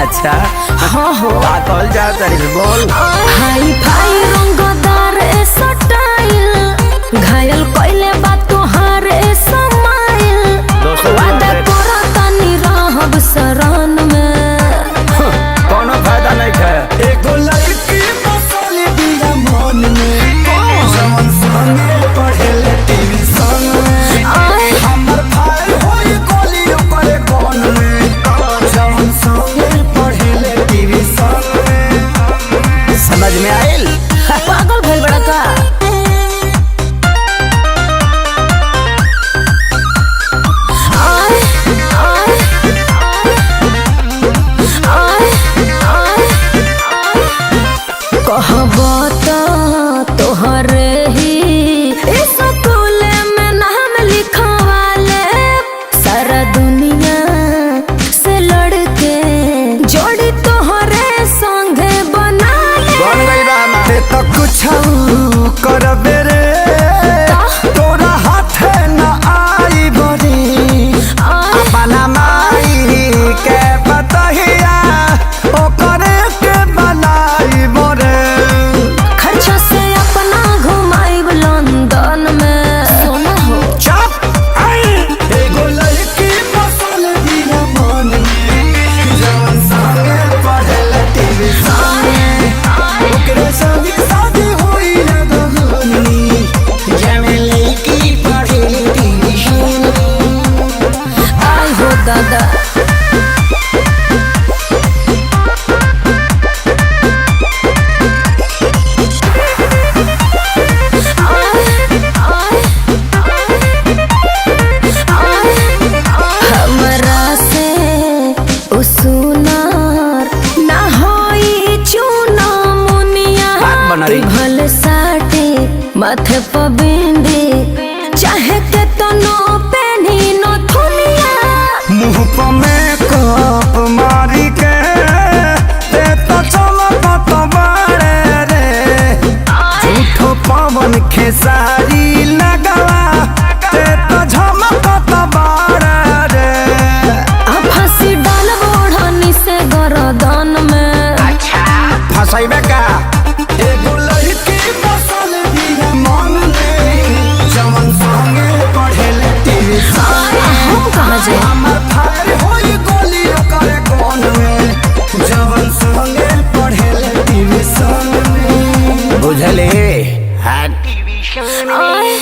अच्छा हाँ हो कॉल जा तारी बोल। हाई फाई रंगदार स्टाइल घायल कोइले बात तोहार समाइल वादा करा तनी रहब शरण में कोनो फायदा नहीं है। एगो लड़की बसल बिया मन में जवन संगे पढ़ेले टीवी संग में हमर भाई होई गोली ओकरे कोन में जवन संगे पढ़ेले टीवी संग में। समझ में आइल? पागल भइल बड़ा का तोहरे ही स्कूल में नाम लिखवाले सारा दुनिया से लड़के जोड़ी तोहरे संगे बना बन गई रामा तो कुछ करबे रे तोरा हाथे न आई बड़ी अपना माई के बतहिया ओकरे के बनाई बरे खर्चा से अपना घुमाइब लंदन में सोना हो एगो लड़की बसल बिया मन में जवन संगे पढ़ेले टीवी संगे ओकरे संगे शादी होई ना दगनी जवन लड़की पढ़ेले टीवी संगे। आई हो दादा हमरा से उसुनार ना होई चुना मुनिया बात बना रही। भले साटे माथे पर बिंदी चाहे के तो नो पेनी नो थुनिया मुँह पर मेकअप मारी के ते तो चमकत बाड़े रे झूठो पवन खेसारी लगवा ते तो झमकत बाड़े रे। आ फांसी डाल बोढ़नी से गरदन में फसाइबे का एगो लड़की बसल बिया मन में जवन संगे पढ़ेले टीवी संगे हम कहाँ जाए हमर भाई होई गोली ओकरे कोन में जवन संगे पढ़ेले टीवी संग में। बुझले। आए